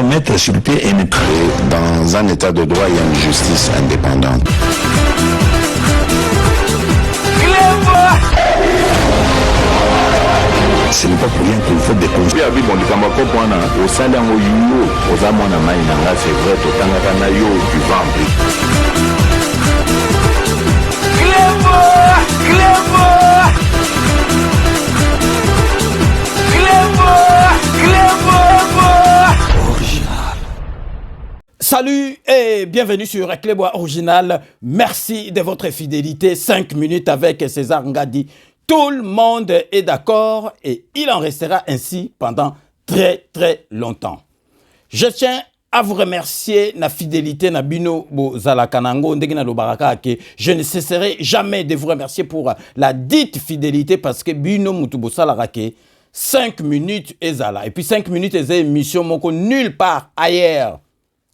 doit mettre sur pied une créer dans un état de droit et une justice indépendante. Ce n'est pas pour rien qu'il faut des conseils. Salut et bienvenue sur Clébois Original. Merci de votre fidélité. 5 minutes avec César Ngadi. Tout le monde est d'accord et il en restera ainsi pendant très longtemps. Je tiens à vous remercier na fidélité na bino bozalakanango ndengina lobaraka ke je ne cesserai jamais de vous remercier pour la dite fidélité parce que bino mutu bosalaka ke 5 minutes ezala et puis 5 minutes ezala émission moko nulle part ailleurs.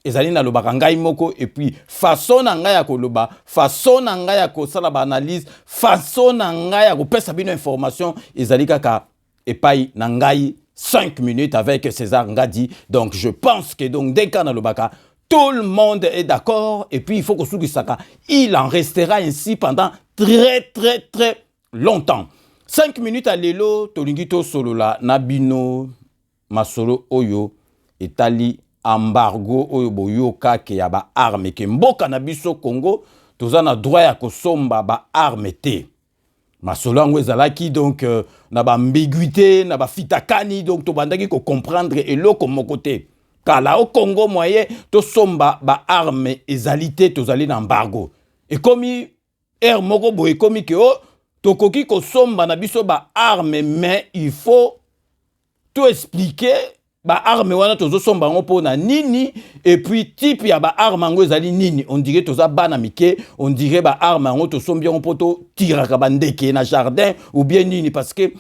Ezali na loba ngai moko et puis façon na ngai ya koloba, façon na ngai ya kosala ba analyse, façon na ngai ya kopesa bino information ezali kaka epai na ngai 5 minutes avec César Ngadi. Donc je pense que donc dès qu'on a le baka, tout le monde est d'accord et puis il faut que Soukisaka, il en restera ainsi pendant très longtemps. 5 minutes à l'élo, Tolingito Solola, Nabino, Masolo Oyo, Etali embargo oyo boyoka ke ya ba arme ke mboka na biso Congo toza na droit ya kosomba ba arme te masolo yango ezalaki donc na ba ambiguïté na ba fitakani donc to bandaki ko comprendre eloko moko te kala au Congo moyen to somba ba arme ezalité tozali na embargo et komi moko boye komi ke o tokoki ko somba na biso ba arme mais il faut tout expliquer ba arme wana tozo somba ngo pona nini et puis type ya ba arme ngo ezali nini on dirait toza bana mike on dirait ba arme ngo to sombi ngo poto tiraka bandeke na jardin ou bien nini parce que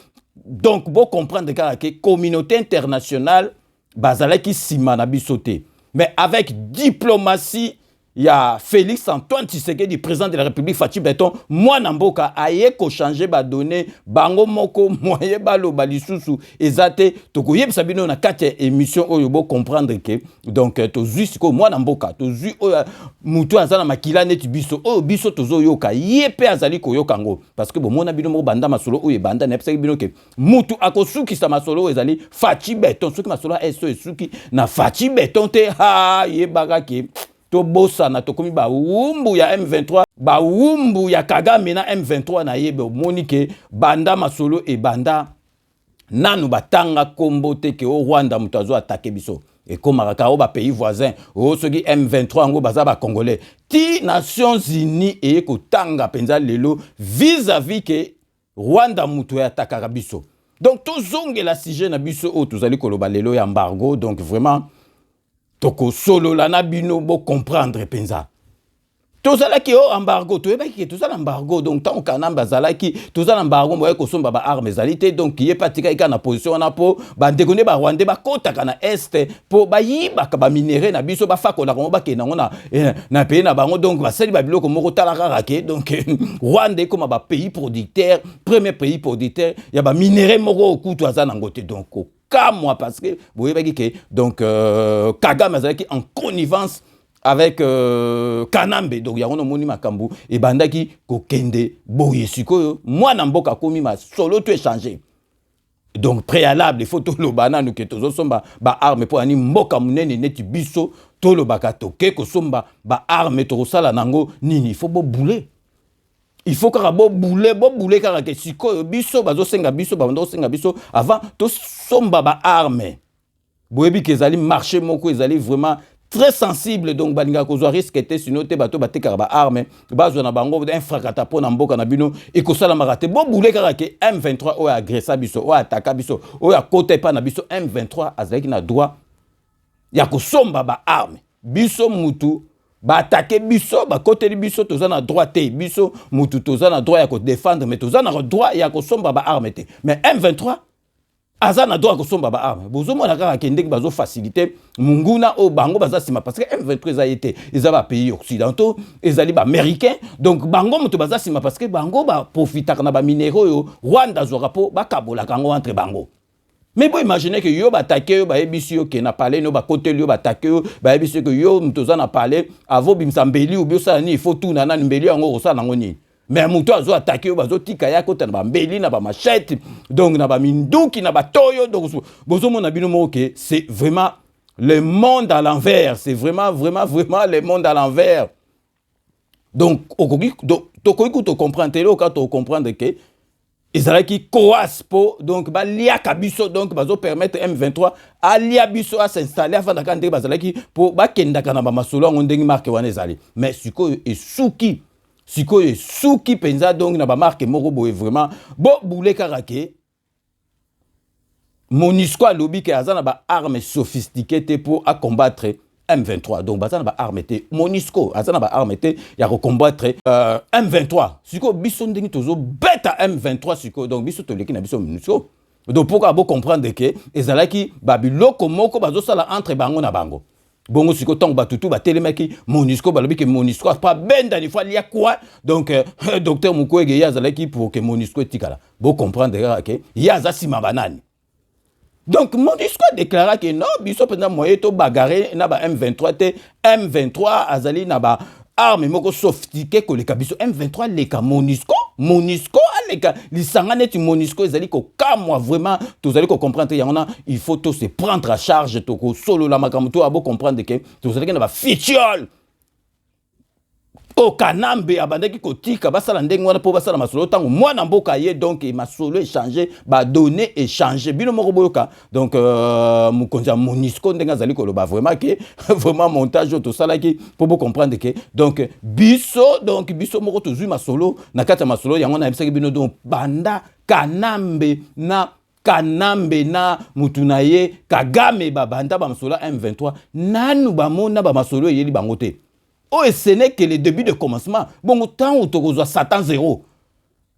donc bon comprendre que communauté internationale bazala ki sima na bisoté mais avec diplomatie il y a Félix Antoine Tshisekedi, président de la République, Fachi Beton, moi Namboka, aye ko changer ba donner bango moko moye balo balisusu ezate tokoyeb sabino na kati émission oyo bo comprendre que donc to jusqu'au moi Namboka to zu mutu azana makila neti biso oyo biso tozo yoka yepe azali ko yokango parce que bo mona bino mo banda masolo oyo banda na pesa bino ke mutu akosuki sa masolo ezali Fachi Beton soki masolo eso esuki na Fachi Beton te ha yebaka ke to bossa na tokomi ba wumbu ya M23 ba wumbu ya Kagame na M23 na yebe monike banda masolo e banda nanu batanga kombo te ke o Rwanda mutazo attaquer biso et comme ka o ba pays voisin o soki M23 ngo baza ba congolais ti Nations Unies e ko tanga penza lelo vis-à-vis que Rwanda muto attaquer biso donc to zonge la sujet na biso o tozali koloba lelo ya embargo donc vraiment toko solo la na bino bo comprendre penza tozala ki o embargo to yeba ki tozala embargo donc tant kanamba zala ki tozala embargo moye ko somba ba armes zalité donc ye patika ika na position na po ba ndekone ba Rwanda ba kota kana est po ba yiba ka ba minerai na biso ba fakola ko ba ke na pays na bango donc ba sali ba biloko moko tala rake donc Rwanda comme ba pays producteur premier pays producteur ya ba minerai moko okutu azana ngote donc moi parce que vous voyez que donc Kagame azalaki en connivence avec Kanambe donc il y a un moni makambu et bandaki ko kende boye sikoyo moi na mboka komi ma solo tout échanger donc préalable il faut to lo bananu ke tozo somba ba arme pour ani mboka munene neti biso to lo bakato ke ko somba ba arme to sala nango nini il faut bo bouler. Il faut que bo boule car que siko biso bazo senga biso bando senga biso avant to somba ba arme boyebi que ezali marché moko ezali vraiment très sensible donc balinga ko zo risque était sinon te bato batekara ba arme bazo na bango un fracata po na mboka na bino et ko sala marate bo boule car que M23 o agressa biso o attaque biso o ya côté pa na biso M23 azaki na droit ya ko somba ba arme biso mutu ba attaquer biso ba côté biso toza na droit te biso mutu toza na droit ya ko défendre mais toza na droit ya ko somba ba arme te mais M23 azana droit ko somba ba arme bozo mona kaka kendeki bazo faciliter munguna o bango baza sima parce que M23 a été ils ba pays occidentaux ezali ba américains donc bango mutu baza sima parce que bango ba profiter na ba minéraux yo Rwanda zo rapo ba kabola kango entre bango Mais bon, imaginez que yo attaqué yo ba ebisi yo qui n'a parlé no ba côté yo attaqué yo ba ebisi que yo mtoza na parler avo bimsambeli ou bio ça ni il faut tout nana mbeli ngo ça nango ni. Mais muto azo attaqué yo bazo tika ya kota na ba mbeli na ba machette donc na ba minduki na ba toyo donc bozo mona bino mo que c'est vraiment le monde à l'envers, c'est vraiment le monde à l'envers. Donc okoki tokoki to comprendre lo quand to comprendre que Israël coas po donc ba lia kabiso donc bazo permettre M23 à lia biso à s'installer avant d'akande bazalaki pour ba kenda kana ba masolo ndengi marque wana ezali mais siko e suki penza donc na ba marque moko boye vraiment bo boule karake MONUSCO lobby que azana ba armes sophistiquées pour à combattre M23 donc bazana ba armes te MONUSCO azana ba armes te ya combattre M23 siko biso ndingi tozo beta M23 siko donc biso toleki na biso MONUSCO donc pourquoi bo comprendre que ezalaki babiloko moko bazo sala entre bango na bango bongo siko tong batutu ba telemaki MONUSCO balobi que MONUSCO pas benda ni fois lia quoi donc docteur Mukwege yazalaki pour que MONUSCO tikala bo comprendre que yaza sima banani. Donc, MONUSCO a déclaré que non, biso pendant moyen to bagarre na ba M23 te M23 azali na ba arme moko sophistiqué ko le kabiso M23 le ka MONUSCO a le ka lisangane ti MONUSCO ezali ko kamwa vraiment tous allez ko comprendre yangona il faut to se prendre à charge to ko solo la makamuto abo comprendre que tous allez na ba fitiol au Kanambe abandaki kotika basala ndenge wana po basala masolo tango mwana mboka ye donc masolo échanger ba données échanger bino moko boyoka donc mukonza MONUSCO ndenga zali ko loba vraiment que vraiment montage to sala ki pour comprendre que donc biso moko to zui masolo na kata masolo yango na ebisaki bino donc banda Kanambe na mutunaye Kagame babanda ba masolo M23 nanu ba mona ba masolo yeli bangote. Oh, et ce n'est que le début de commencement. Bon, tant où tu reçois Satan 0.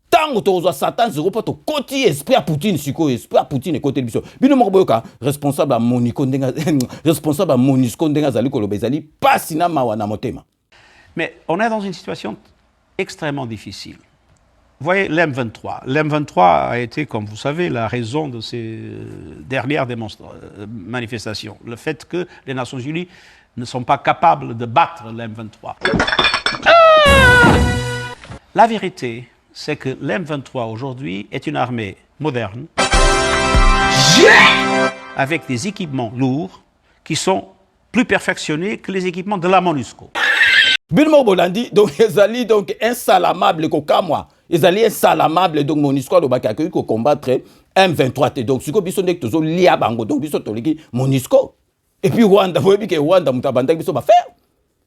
Tant où tu reçois Satan 0, pour te côté esprit à Poutine, esprit à Poutine et côté de Biso. Bino Morboyoka, responsable à MONUSCO, responsable à MONUSCO, Ndengazali Kolobezali, pas sinama wana motema. Mais on est dans une situation extrêmement difficile. Vous voyez, l'M23. L'M23 a été, comme vous savez, la raison de ces dernières manifestations. Le fait que les Nations Unies ne sont pas capables de battre l'M23. La vérité, c'est que l'M23 aujourd'hui est une armée moderne, avec des équipements lourds qui sont plus perfectionnés que les équipements de la MONUSCO. Bilmo Bolandi, donc ils donc insalamable kokamwa. Ils allaient insalamable donc MONUSCO do bakaki ko combattre M23 donc siko biso nek tozo lia bango donc biso toliki MONUSCO. Et puis Rwanda, vous voyez que Rwanda mutabanda biso ba faire.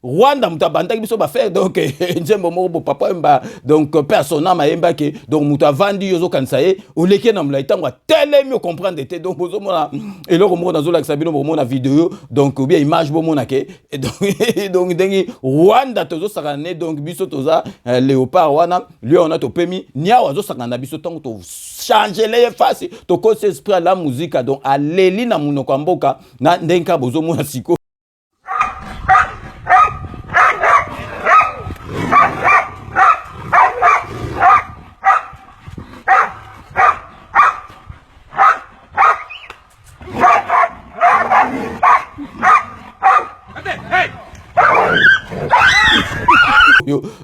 Rwanda mutabanda biso ba faire donc njembo moko papa mba donc persona maemba ke donc mutavandi yozo kansaye oleke na mlaitango telemi comprendre te donc bozo mona eloko moko nazo la sabino bo mona vidéo donc ou bien image bo mona ke donc dengi Rwanda tozo sakane donc biso toza léopard wana lui on a to pemi nia wazo sakana biso tango to changer les faces to ko esprit la musique donc aleli na munoko mboka na ndenka bozo mona siko.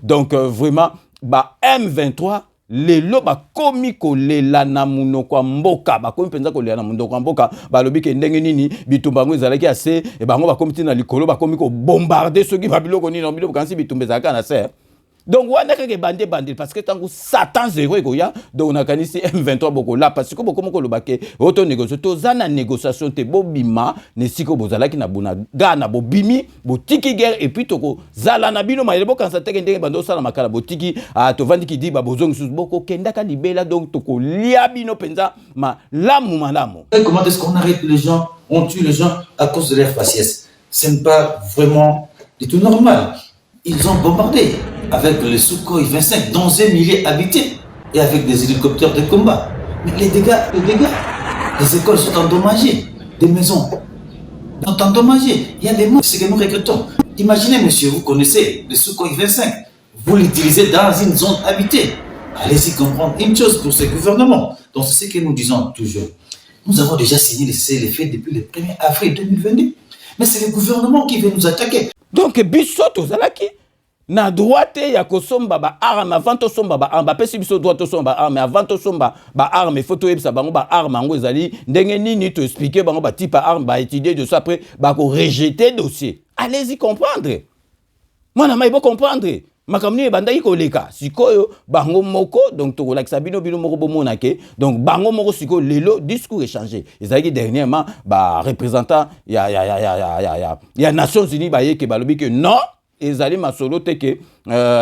Donc vraiment ba M23 lelo ba komi ko lela na munoko mboka ba komi penza ko lela na munoko mboka ba lobi ke ndenge nini bitumba ngo ezalaki ase e bango ba komi tina likolo ba komi ko bombarder ceux qui ba biloko nini na biloko kansi bitumba zaka na ser. Donc wana keke bande parce que tango Satan 0 ekoya donc na kanisi M23 boko la parce que boko moko lobake auto négociation to zana négociation te bobima ne siko bozalaki na buna gana bobimi botiki guerre et puis toko zala na bino maile boka sa teke ndenge bando sala makala botiki to vandi ki di ba bozong sus boko kendaka libela donc toko lia bino penza ma lamu malamu. Comment est-ce qu'on arrête les gens, on tue les gens à cause de leur faciès? Ce n'est pas vraiment du tout normal. Ils ont bombardé avec les Sukhoi 25 dans un milieu habité et avec des hélicoptères de combat. Mais les dégâts, les écoles sont endommagées, des maisons sont endommagées. Il y a des morts, c'est ce que nous regrettons. Imaginez, monsieur, vous connaissez le Sukhoi 25, vous l'utilisez dans une zone habitée. Allez-y comprendre une chose pour ce gouvernement. Donc c'est ce que nous disons toujours. Nous avons déjà signé les cessez-le-feu depuis le 1er avril 2022. Mais c'est le gouvernement qui veut nous attaquer. Donc, biso tozalaki na droite ya kosomba ba arme avant to somba ba arme pesi biso droite to somba arme avant to somba ba arme photo ebisa bango ba arme ngo ezali ndenge nini to expliquer bango ba type arme ba étudier de ça après ba ko rejeter dossier. Allez-y comprendre. Moi na mai bo comprendre. Makamni bandaki koleka sikoyo bango moko donc to la sabino bino moko bomona ke donc bango moko siko lelo discours échangé ezaki dernièrement ba représentant ya Nations Unies ba yeke balobi que non ezali masolo te ke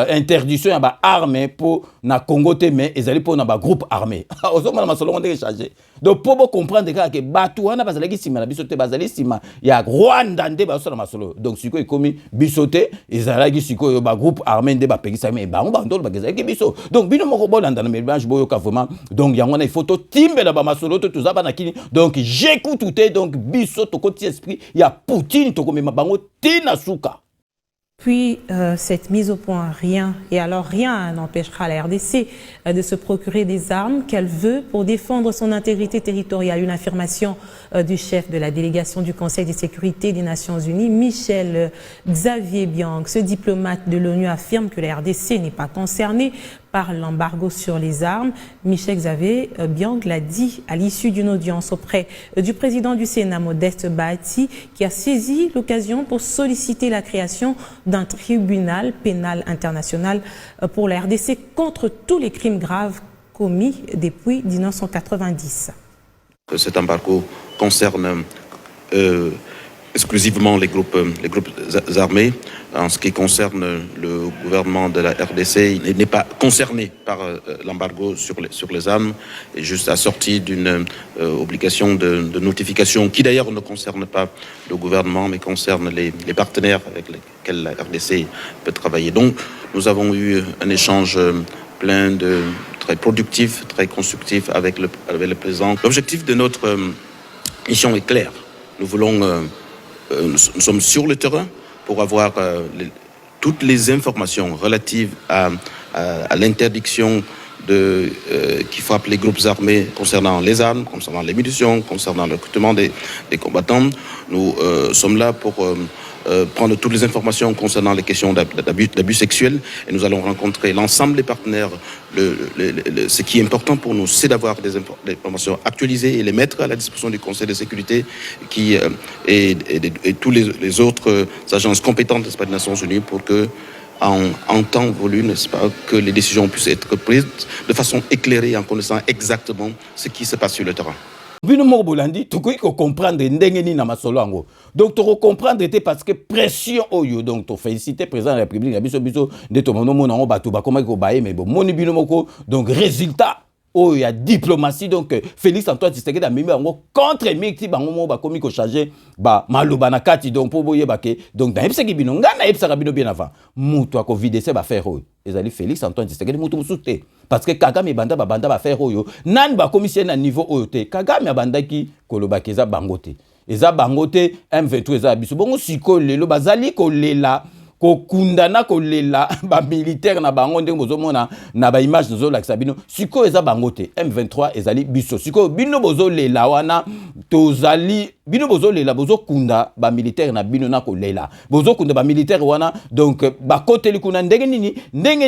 interdiction ya ba armée pour na Congo te mais ezali pour na ba groupe armé ozomona masolo on échangé donc pour bo comprendre que batu wana bazalaki sima na biso te bazali sima ya Rwanda nde ba sala masolo donc siko ekomi biso te ezalaki siko yo ba groupe armé nde ba pekisa mais bango ba ndolo bazalaki biso donc bino moko bolanda na mélange boyoka vraiment donc yango na il faut to timbela ba masolo to tuzaba na kini donc j'écoute tout donc biso to koti esprit ya Poutine to komema bango tina suka. Puis cette mise au point, rien n'empêchera la RDC de se procurer des armes qu'elle veut pour défendre son intégrité territoriale. Une affirmation du chef de la délégation du Conseil de sécurité des Nations Unies, Michel Xavier Biang. Ce diplomate de l'ONU affirme que la RDC n'est pas concernée par l'embargo sur les armes. Michel Xavier Biang l'a dit à l'issue d'une audience auprès du président du Sénat, Modeste Bahati, qui a saisi l'occasion pour solliciter la création d'un tribunal pénal international pour la RDC contre tous les crimes graves commis depuis 1990. Cet embargo concerne exclusivement les groupes armés. En ce qui concerne le gouvernement de la RDC, il n'est pas concerné par l'embargo sur les armes, et juste assorti d'une obligation de notification qui d'ailleurs ne concerne pas le gouvernement, mais concerne les partenaires avec lesquels la RDC peut travailler. Donc nous avons eu un échange très productif, très constructif avec le président. L'objectif de notre mission est clair. Nous sommes sur le terrain pour avoir toutes les informations relatives à l'interdiction qui frappe les groupes armés concernant les armes, concernant les munitions, concernant le recrutement des combattants. Nous sommes là pour prendre toutes les informations concernant les questions d'abus sexuels, et nous allons rencontrer l'ensemble des partenaires. Ce qui est important pour nous, c'est d'avoir des informations actualisées et les mettre à la disposition du Conseil de sécurité et tous les autres agences compétentes des Nations Unies pour que en temps voulu, n'est-ce pas, que les décisions puissent être prises de façon éclairée en connaissant exactement ce qui se passe sur le terrain. Bino moko bolandi tokoki ko comprendre ndenge ni na masolo yango donc to comprendre était parce que pression oyo donc to féliciter président de la République ya biso nde to mono mona ngo bato ba komaki ko baye mais bon moni bino moko donc résultat oh il y a diplomatie donc Félix Antoine Tshisekedi a mis bango contre Mekti bango mo ba komi ko changer ba maloba na kati donc po boye bake donc na epsaki bino ngana epsaka bino bien avant mutu ko videse ba faire oyo ezali Félix Antoine Tshisekedi mutu musuté parce que Kagame banda ba faire oyo nan ba commissaire na niveau oyo te Kagame abandaki koloba keza bangote eza bangote M23 eza biso bongo siko lelo bazali kolela kokundana kolela ba militaire na bango ndenge bozomona na ba image zo la sabino siko eza bangote M23 ezali biso siko bino bozolela wana tozali bino bozolela bozokunda ba militaire na bino na kolela bozokunda ba militaire wana donc ba koteli kuna ndenge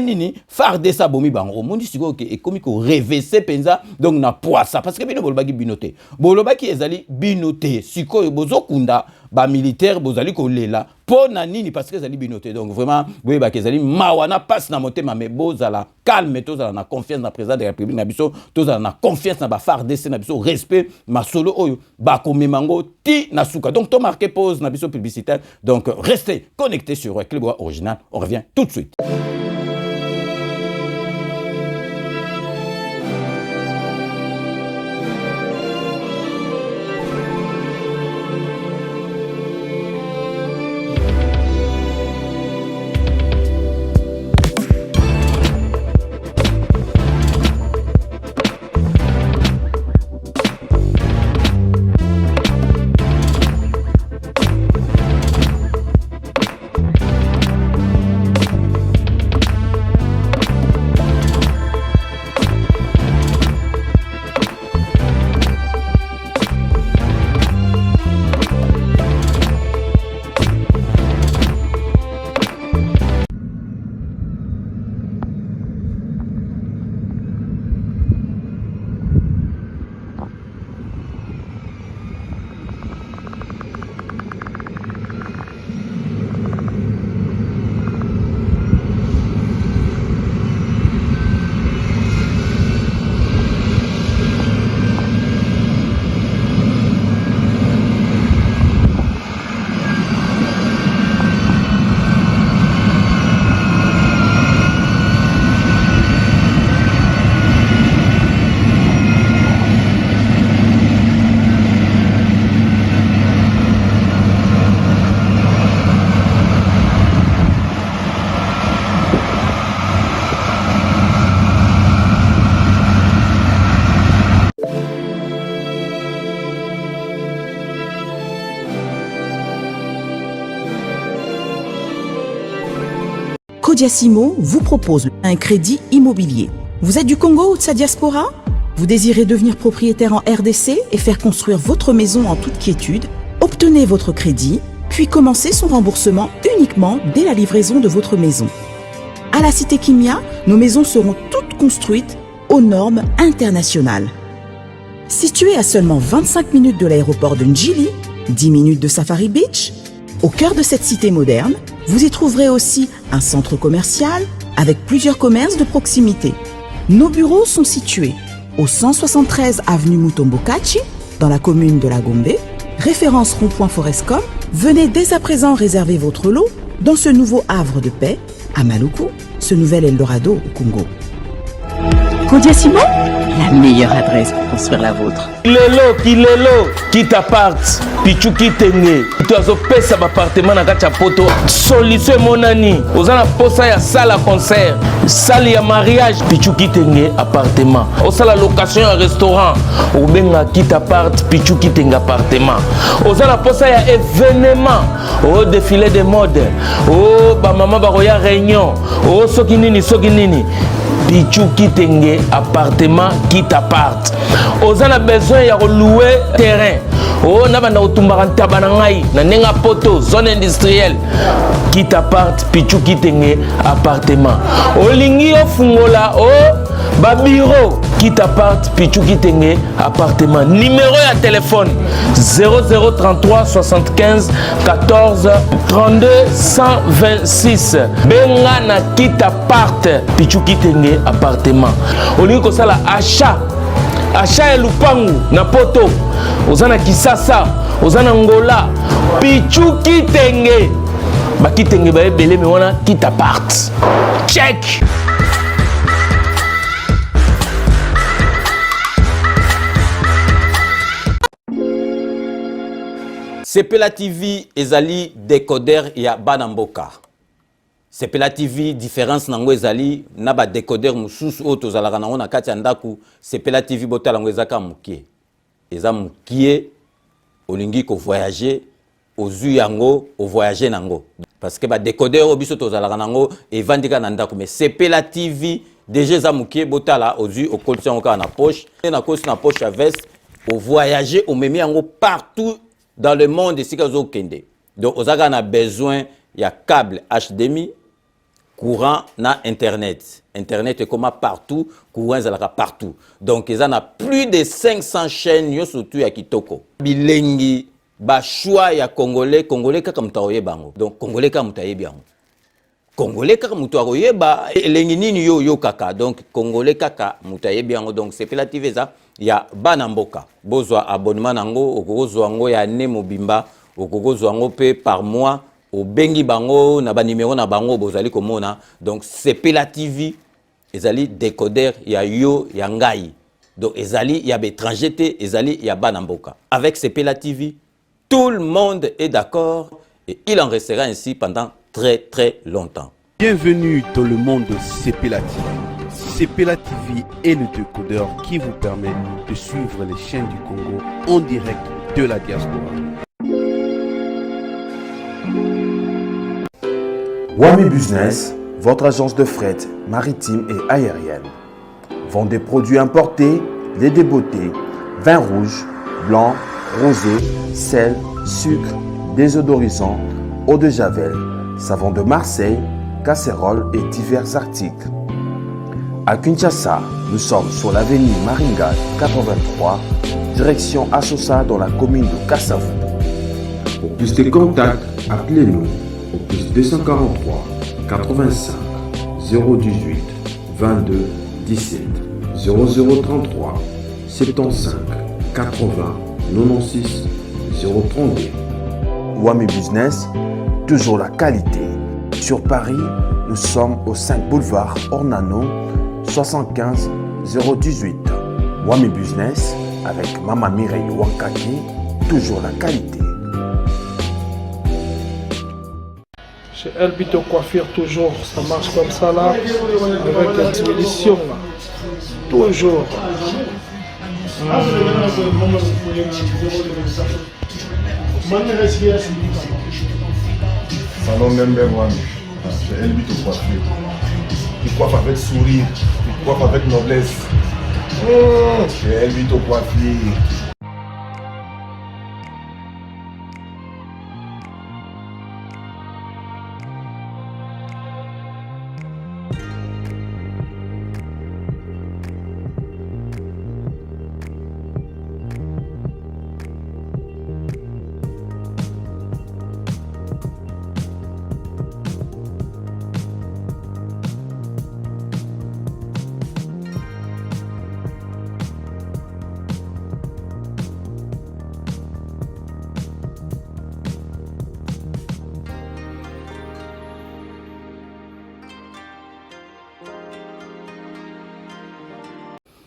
nini FARDC bomi bango mondi siko ke ekomi ko reverser penza donc na poisa parce que bino bolobaki binote bolobaki ezali binote siko bozokunda ba militaire bozali kolela pona nini parce que ezali binote donc vraiment boye ba kezali mawana passe na motema mais bozala calme tozala na confiance na président de la République na biso tozala na confiance na ba FARDC na biso respect masolo oyo ba komemango ti na suka donc to marqué pause na biso publicitaire donc restez connectés sur Clébois Original on revient tout de suite. Codiasimo vous propose un crédit immobilier. Vous êtes du Congo ou de sa diaspora? Vous désirez devenir propriétaire en RDC et faire construire votre maison en toute quiétude? Obtenez votre crédit, puis commencez son remboursement uniquement dès la livraison de votre maison. À la Cité Kimia, nos maisons seront toutes construites aux normes internationales. Située à seulement 25 minutes de l'aéroport de Njili, 10 minutes de Safari Beach, au cœur de cette cité moderne, vous y trouverez aussi un centre commercial avec plusieurs commerces de proximité. Nos bureaux sont situés au 173 avenue Mutombokachi, dans la commune de La Gombe, référence rond-point Forescom. Venez dès à présent réserver votre lot dans ce nouveau havre de paix à Maluku, ce nouvel Eldorado au Congo. Codiasimo, la meilleure adresse pour construire la vôtre. Kilelo, qui t'apparte, pichu qui t'engue. Tu as opé un appartement dans ta poto. Solution mon ami. Aux ana posa ya salle à concert, salle ya mariage, pichu qui t'engue appartement. Au salle location à restaurant, au benga qui t'apparte, pichu qui t'engue appartement. Aux ana posa ya événement, au défilé de mode, au ba maman ba roya réunion, au sokinini. Pichu Kitenge appartement qui t'apparte. Aux a besoin de louer terrain. Oh, na banda utumbaka tabanangai na nenga poto zone industrielle qui t'apparte. Pichu Kitenge appartement. Olingi ofungola oh ba bureau qui t'apparte. Pichu Kitenge appartement. Numéro ya téléphone 0033 75 14 32 126. Benga na qui t'apparte. Pichu Kitenge appartement. Olingi ko sala achat ya lupangu na poto. Ozana Kisasa, ozana Ngola, Pichu Kitenge. Ba Kitenge ba ebele me wana qui t'apparte. Check. Sepela TV ezali décodeur ya Banamboka. Sepela TV différence nango ezali na ba décodeur mususu oto zalaka nango na kati ya ndaku. Sepela TV botala ngo ezaka mukie. Eza mukie olingi ko voyager ozu yango o voyager nango. Parce que ba décodeur obiso to zalaka nango evandika na ndaku mais Sepela TV déjà eza mukie botala ozu okolisa ngo na poche na kosi na poche à veste o voyager o memi yango partout dans le monde ici kazo kende. Donc ozaka na besoin ya câble HDMI, courant na internet. Internet est comme partout, courant ezalaka partout. Donc ils en a plus de 500 chaînes yo surtout ya kitoko. Bilengi ba choix ya congolais kaka mutaoye bango. Donc congolais kaka mutaye bango. Congolais kaka mutaoye ba elengi nini yo kaka. Donc congolais kaka mutaye bango. Donc c'est Sepela TV ça ya Banamboka. Bozwa abonnement nango okozwa ngo ya ne mobimba okozwa ngo pe par mois au bengi bango na ba numéro na bango bozali komona. Donc Sepela TV ezali décodeur ya yo ya ngai. Donc ezali ya étranger te ezali ya Banamboka. Avec Sepela TV, tout le monde est d'accord et il en restera ainsi pendant très longtemps. Bienvenue dans le monde de Sepela TV. Sepela TV est le décodeur qui vous permet de suivre les chaînes du Congo en direct de la diaspora. Wami Business, votre agence de fret maritime et aérienne. Vend des produits importés, lait de beauté, vin rouge, blanc, rosé, sel, sucre, désodorisant, eau de javel, savon de Marseille, casseroles et divers articles. À Kinshasa, nous sommes sur l'avenue Maringa 83, direction Assosa dans la commune de Kassavu. Pour plus de contacts, appelez-nous au plus 243 85 018 22 17 0033 75 80 96 032. Wami Business, toujours la qualité. Sur Paris, nous sommes au 5 boulevard Ornano 75 018. Wami Business avec Maman Mireille Wankaki, toujours la qualité. Chez Elbito Coiffure, toujours, ça marche comme ça là, avec la diminution là. Toujours. Salon Membe Wami. J'ai Elbito Coiffure. Il coiffe avec sourire, il coiffe avec noblesse. J'ai Elbito Coiffure.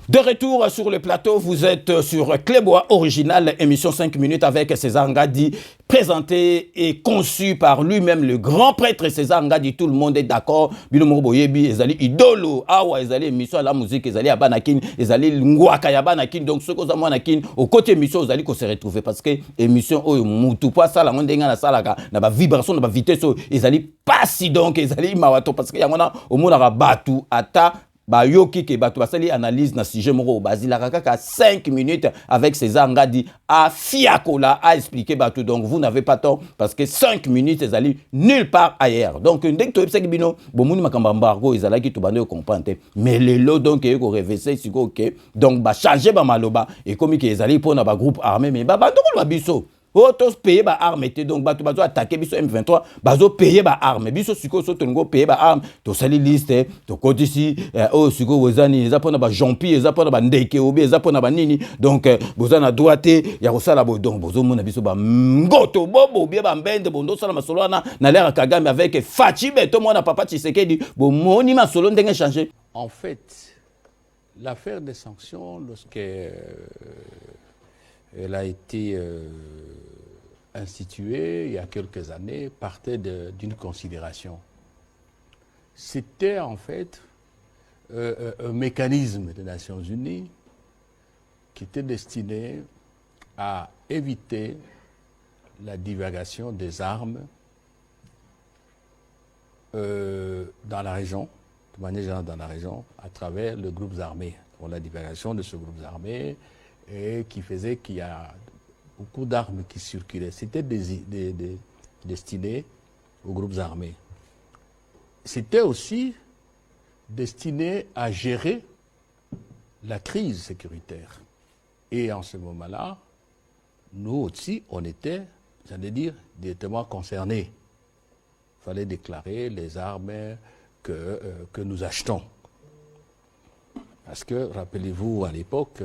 De retour sur le plateau, vous êtes sur Clébois Original, émission 5 minutes avec César Ngadi, présenté et conçu par lui-même, le grand prêtre César Ngadi. Tout le monde est d'accord. Bilomo Boyebi, Ezali Idolo, Awa, Ezali émission à la musique, Ezali Abanakin, Ezali Ngwaka Yabanakin. Donc, ce qu'on a Manakin, au côté émission, Ezali qu'on se retrouve parce que émission, oh, moutou pas ça, la monde na salaka, na ba vibration, na ba vitesse, Ezali pas si donc, Ezali Mawato, parce que yamona, au monde a batu, ata, ba yoki ke batu basali analyse na sujet moko bazila kaka 5 minutes avec César Ngadi a fiakola a expliquer batu. Donc vous n'avez pas tort parce que 5 minutes ezali nulle part ailleurs. Donc dès que tu observes bino bomuni makamba mbargo ezala ki to bande comprendre mais les lots donc eko reverser siko OK donc ba changer ba maloba et comme que ezali pona ba groupe armé mais ba bando ko ba biso autos payer ba arme te donc bato bazo attaquer biso M23 bazo payer ba arme biso siko so tongo payer ba arme to sali liste to koti si o siko wozani eza pona ba jampi eza pona ba ndeke obi eza pona ba nini donc bozana droite ya kosala bo donc bozo mona biso ba ngoto bobo bie ba mbende bondo sala masolo na l'air Kagame avec Fachi beto mona papa Tshisekedi bo moni masolo ndenge changer. En fait, l'affaire des sanctions lorsqu'elle a été instituée il y a quelques années, partait d'une considération. C'était en fait un mécanisme des Nations Unies qui était destiné à éviter la divagation des armes dans la région, de manière générale dans la région, à travers les groupes armés. Pour la divagation de ce groupe armé, et qui faisait qu'il y a beaucoup d'armes qui circulaient. C'était destiné aux groupes armés. C'était aussi destiné à gérer la crise sécuritaire. Et en ce moment-là, nous aussi, on était, j'allais dire, directement concernés. Il fallait déclarer les armes que nous achetons. Parce que, rappelez-vous, à l'époque,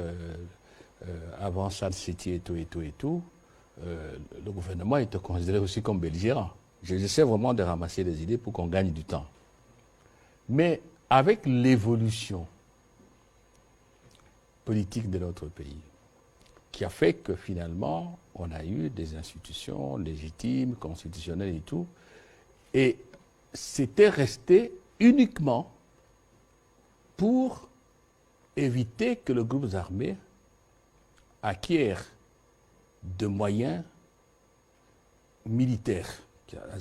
avant Sun City et tout, le gouvernement était considéré aussi comme belligérant. J'essaie vraiment de ramasser des idées pour qu'on gagne du temps. Mais avec l'évolution politique de notre pays, qui a fait que finalement, on a eu des institutions légitimes, constitutionnelles et tout, et c'était resté uniquement pour éviter que le groupe armé acquiert de moyens militaires,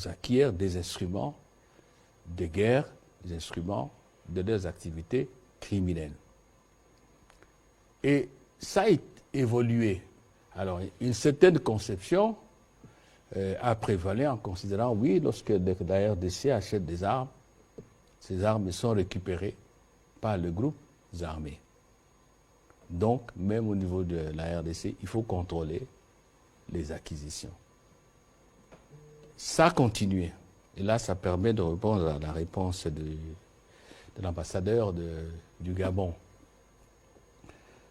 acquiert des instruments de guerre, des instruments de leurs activités criminelles. Et ça a évolué. Alors, une certaine conception a prévalu en considérant, oui, lorsque la RDC achète des armes, ces armes sont récupérées par le groupe armé. Donc, même au niveau de la RDC, il faut contrôler les acquisitions. Ça a continué. Et là, ça permet de répondre à la réponse de l'ambassadeur du Gabon.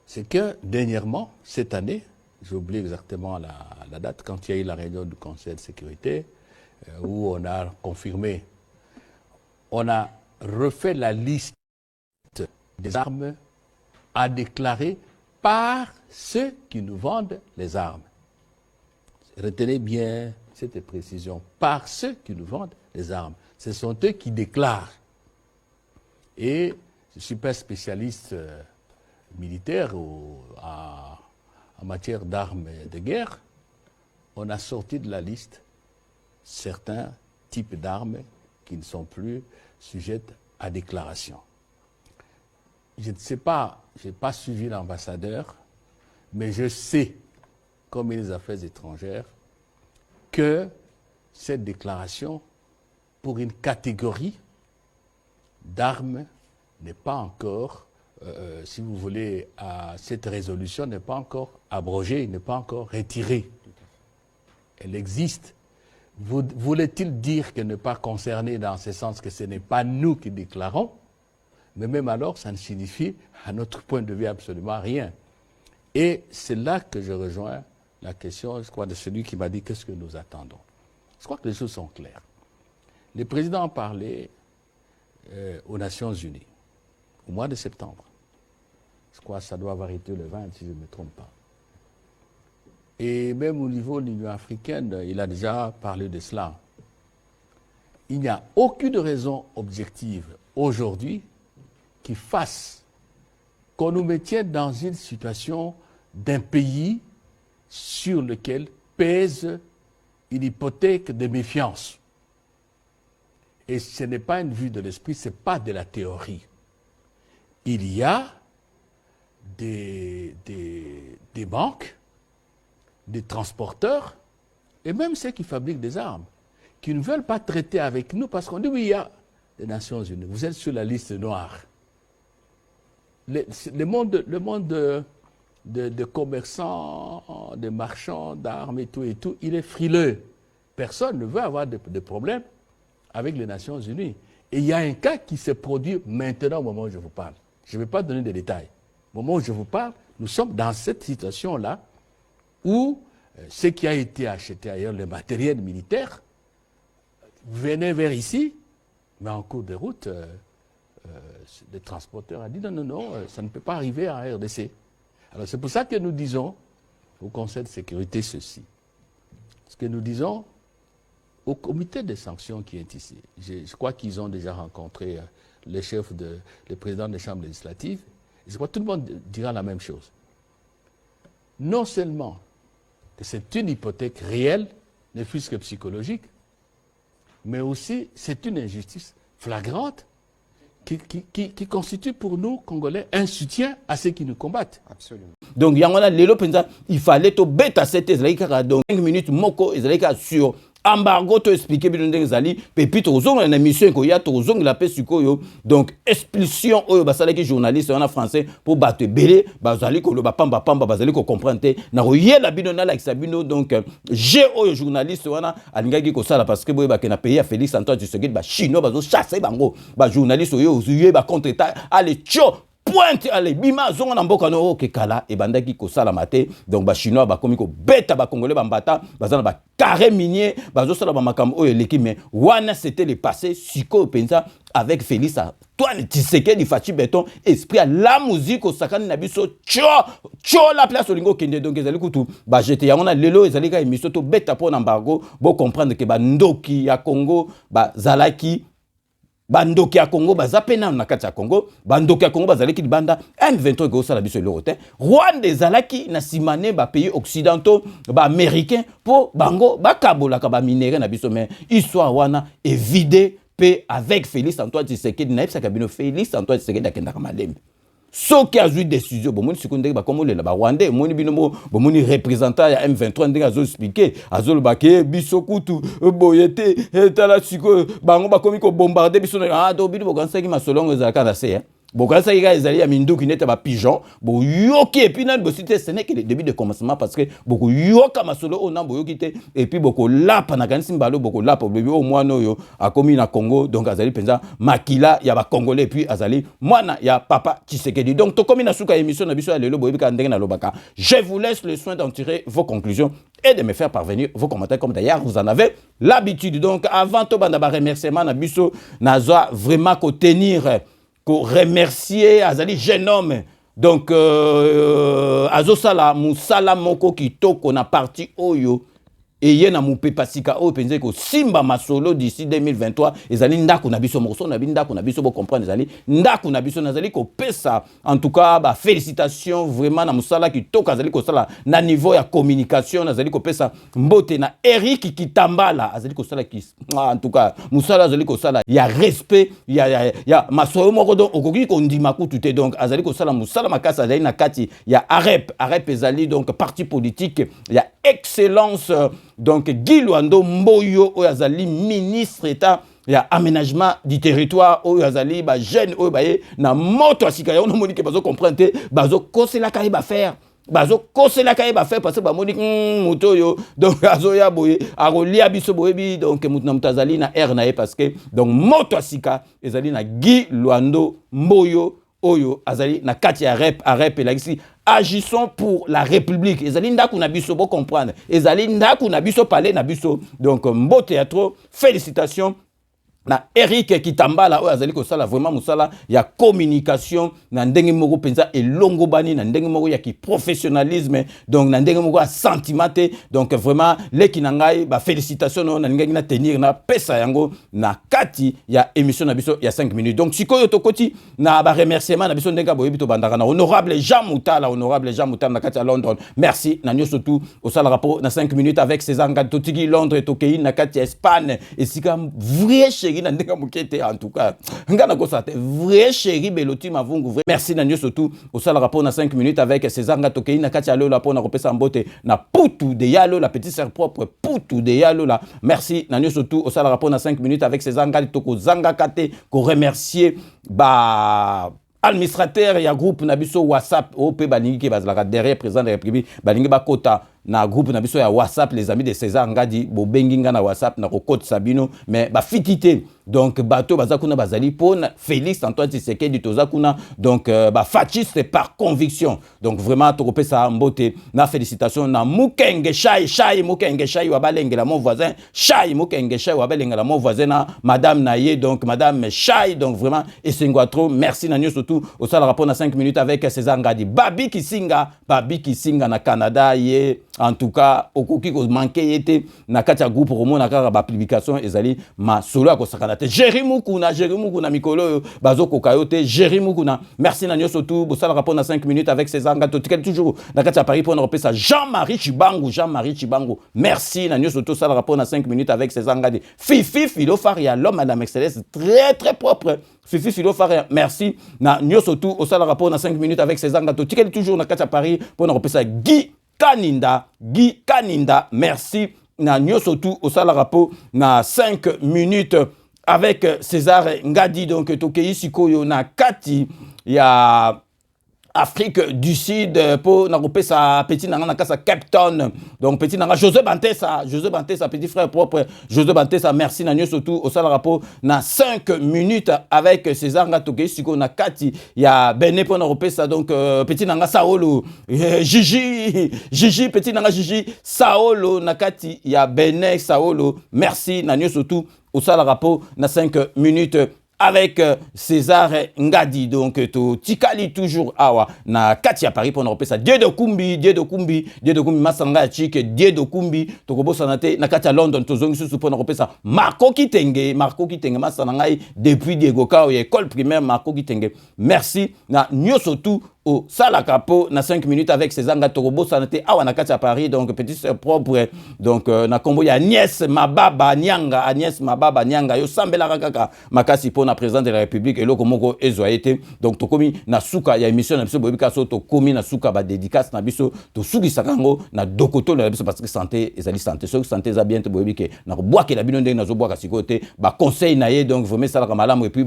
C'est que, dernièrement, cette année, j'ai oublié exactement la date, quand il y a eu la réunion du Conseil de sécurité, où on a confirmé, on a refait la liste des armes à déclarer par ceux qui nous vendent les armes. Retenez bien cette précision. Par ceux qui nous vendent les armes. Ce sont eux qui déclarent. Et je ne suis pas spécialiste militaire en matière d'armes de guerre. On a sorti de la liste certains types d'armes qui ne sont plus sujettes à déclaration. Je ne sais pas, je n'ai pas suivi l'ambassadeur, mais je sais, comme ministre des Affaires étrangères, que cette déclaration, pour une catégorie d'armes, n'est pas encore, si vous voulez, cette résolution n'est pas encore abrogée, n'est pas encore retirée. Elle existe. Voulait-il dire qu'elle n'est pas concernée dans ce sens que ce n'est pas nous qui déclarons? Mais même alors, ça ne signifie, à notre point de vue, absolument rien. Et c'est là que je rejoins la question, je crois, de celui qui m'a dit qu'est-ce que nous attendons. Je crois que les choses sont claires. Le président a parlé aux Nations Unies au mois de septembre. Je crois que ça doit avoir été le 20, si je ne me trompe pas. Et même au niveau de l'Union africaine, il a déjà parlé de cela. Il n'y a aucune raison objective aujourd'hui qui fasse qu'on nous maintienne dans une situation d'un pays sur lequel pèse une hypothèque de méfiance. Et ce n'est pas une vue de l'esprit, ce n'est pas de la théorie. Il y a des banques, des transporteurs, et même ceux qui fabriquent des armes, qui ne veulent pas traiter avec nous parce qu'on dit oui, il y a les Nations Unies, vous êtes sur la liste noire. Le monde de commerçants, de marchands d'armes et tout, il est frileux. Personne ne veut avoir de problème avec les Nations Unies. Et il y a un cas qui se produit maintenant au moment où je vous parle. Je ne vais pas donner des détails. Au moment où je vous parle, nous sommes dans cette situation-là où ce qui a été acheté ailleurs, le matériel militaire, venait vers ici, mais en cours de route, le transporteur a dit non, ça ne peut pas arriver en RDC. Alors c'est pour ça que nous disons au Conseil de sécurité ceci. Ce que nous disons au comité de sanctions qui est ici. Je crois qu'ils ont déjà rencontré le président des chambres législatives. Je crois que tout le monde dira la même chose. Non seulement que c'est une hypothèque réelle, ne fût-ce que psychologique, mais aussi c'est une injustice flagrante qui constitue pour nous, Congolais, un soutien à ceux qui nous combattent. Absolument. Donc, il fallait tout bête à cette donc 5 minutes, moko, sur embargo, to expliquer, puis tozong une émission ko ya tozong la paix sukoyo. Donc, expulsion, basala qui journaliste en français pour battre belé, bazali ko lo pamba bazali ko comprendre. Na roye la bidona la sabino donc j'ai journaliste wana alingaki ko sala parce que boye ba na pays à Félix Antoine Tshisekedi ba chino bazo chasser bango ba journaliste oyo ba contre état allez tcho pointe allez bima zonga na mboka no ke kala e bandaki ko sala maté donc ba chinois ba komi ko beta ba congolais ba mbata bazana ba carré minier bazo sala ba makambo oyo leki mais wana c'était le passé siko pensa avec Félix Antoine Tshisekedi Fachi Béton esprit à la musique au sakani na biso tcho la place olingo kende donc ezali kutu ba jeté yangona lelo ezali ka émission to beta pour embargo bo comprendre que ba ndoki ya Congo ba zalaki bandoki ya Congo bazapena na kati ya Congo bandoki ya Congo bazalaki libanda M23 ko sala biso lelo te Rwanda ezalaki na simane ba pays occidentaux ba américains pour bango bakabola ka ba minéraux na biso mais histoire wana est vidée pe avec Félix Antoine Tshisekedi na epsa kabino Félix Antoine Tshisekedi akenda ka malembe soki azui décision bomoni sikunde ba komolela ba Rwanda moni bino bomoni représentant ya M23 ndenge azo expliquer azo lobake biso kutu boyete etala siko bango ba komi ko bombarder biso do bino bokansa ki masolongo za kana se bokansa ki ga ezali ya minduki neta ba pigeon bo yoki et puis nan bo cité ce n'est que le début de commencement parce que boko yoka masolo o nambo yoki te et puis boko lapa na kanisi mbalo boko lapa bébé au mwana yo akomi na Congo donc azali penza makila ya ba congolais puis azali mwana ya papa Tshisekedi donc to komi na suka émission na biso ya lelo boyebika ndenge na lobaka je vous laisse le soin d'en tirer vos conclusions et de me faire parvenir vos commentaires comme d'ailleurs vous en avez l'habitude donc avant to banda ba remerciement na biso naza vraiment ko tenir ko remercier azali jeune homme donc azosala musala moko kitoko na parti oyo et y na moupe pasika o penze ko simba masolo d'ici 2023 ezali ndako na biso morso na ndako na biso bo comprendre ezali ndako na biso nazali ko pesa en tout cas ba félicitations vraiment na musala ki toka azali ko sala na niveau ya communication nazali ko pesa mbote na Eric Kitambala azali ko sala ki en tout cas musala azali ko sala ya respect ya masolo moko donc okoki ko ndima kutu te donc azali ko sala musala makasa azali na kati ya arep ezali donc parti politique ya excellence donc Guy Luando Mboyo Oyazali ministre état ya aménagement du territoire Oyazali ba jeune Oyabaye na moto asika ya on monique bazo comprendre bazo kosela kai ba faire bazo kosela kai ba faire parce que ba monique moto yo donc azoya boye arolia biso boyebi donc mutu na mutazali na air na parce que donc moto asika ezali na Guy Luando Mboyo Oyo azali na kati ya arep la ici agissons pour la République. Ezali ndaku na biso bo comprendre. Ezali ndaku na biso parler na biso. Donc mbo théâtre, félicitations na Eric Kitambala o azali ko sala vraiment musala ya communication na ndenge moko penza elongo bani na ndenge moko ya ki professionnalisme donc na ndenge moko ya sentimenté donc vraiment leki na ngai ba félicitations na ndenge na tenir na pesa yango na kati ya émission na biso ya 5 minutes donc sikoyo tokoti na ba remerciement na biso ndenge boyebi to bandaka na honorable Jean Moutala na kati ya London merci na nyo surtout au sala rapport na 5 minutes avec César Ngadi totiki Londres tokei na kati ya Espagne et sika vrai na ndenge mokete en tout cas ngana ko sate vrai chéri Beloti Mavungu vrai merci na nyo surtout au sala rapport na 5 minutes avec César Ngadi tokei na kati ya Lola pona kopesa mbote na Putu de Yalo la petite sœur propre Putu de Yalo la merci na nyo surtout au sala rapport na 5 minutes avec César Ngadi toko zanga kate ko remercier ba administrateur ya groupe na biso WhatsApp OP balingi ke bazalaka derrière président de la République balingi bakota na groupe na biso ya WhatsApp les amis de César Ngadi bo benginga na WhatsApp na kokot Sabino mais ba fitité donc bato bazakuna bazali pona Félix Antoine Tshisekedi tozakuna donc ba fasciste par conviction donc vraiment tokopesa mbote na félicitations na Mukenge Shai Mukenge Shai wa balengela mon voisin Shai Mukenge Shai wa balengela mon voisin na madame Naye donc madame Shai donc vraiment esengwa trop merci na nyo surtout au sala rapport na 5 minutes avec César Ngadi Babi Kisinga na Canada ye en tout cas okoki ko manquer yete na kati ya groupe romo na kaka ba publication ezali ma solo ya ko sakana te Jérimukuna mikolo bazo kokayote Jérimukuna merci na nyoso tout bo sala rapport na 5 minutes avec César Ngadi totikeli toujours na kati ya Paris pour repérer ça Jean-Marie Chibangu merci na nyoso tout sala rapport na 5 minutes avec César Ngadi Fifi Filofaria l'homme à la excellence très propre Fifi Filofaria merci na nyoso tout au sala rapport na 5 minutes avec César Ngadi totikeli toujours na kati ya Paris pour repérer ça Guy Kaninda, merci. Na nyoso tout au sala rapport na 5 minutes avec César Ngadi donc tokei sikoyo na kati ya Afrique du Sud pour na kopesa petit nanga na kasa Cape Town donc petit nanga José Bantessa petit frère propre José Bantessa merci na nyo surtout au sala rapport na 5 minutes avec César Ngatoke siko na kati ya Benin pour na kopesa donc petit nanga Saolo Gigi petit nanga Gigi Saolo na kati ya Benin Saolo merci na nyo surtout au sala rapport na 5 minutes avec César Ngadi donc to tikali toujours awa na kati ya Paris pour na repesa Dieu de Kumbi masanga chike Dieu de Kumbi to kobosa na te na kati ya London to zongi susu pour na repesa Marco Kitenge masana ngai depuis Diego Kao école primaire Marco Kitenge merci na nyoso tout au Salakapo na 5 minutes avec César Ngadi to kobosa na te awa na kati ya Paris donc petit sœur propre donc na kombo ya Agnès Mababa Nyanga yo sambela kaka makasi na président de la République et loko moko ezoaité donc tokomi na suka ya émission na biso bobika so tokomi na suka ba dédicace na biso to suki sakango na dokoto na biso parce que santé ezali santé so santé za bien te bobike na boaka la bino ndenge na zo boaka sikote ba conseil na ye donc vraiment sala malamu et puis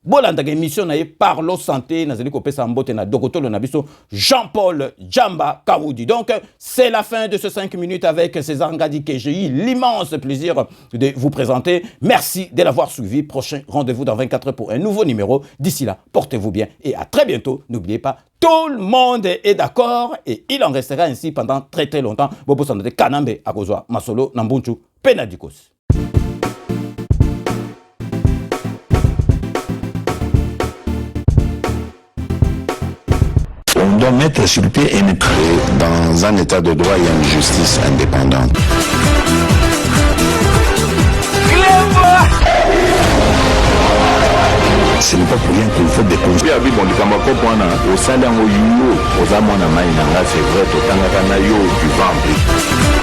bolanda émission na ye parlo santé nazali ko pesa mbote na dokoto na biso Jean-Paul Djamba Kaoudi donc c'est la fin de ce 5 minutes avec César Ngadi que j'ai eu l'immense plaisir de vous présenter merci de l'avoir suivi prochain rendez-vous dans 24 heures pour un nouveau numéro. D'ici là, portez-vous bien et à très bientôt. N'oubliez pas, tout le monde est d'accord et il en restera ainsi pendant très longtemps. Bobo Sandote Kanambe Akozwa Masolo Nambunchu Penadikos. On doit mettre sur pied et créer dans un état de droit et une justice indépendante. Ce n'est pas pour rien qu'il faut déconstruire. Oui, bon, au salaire, au yo, aux amants, c'est vrai, au tangana yo, tu vends.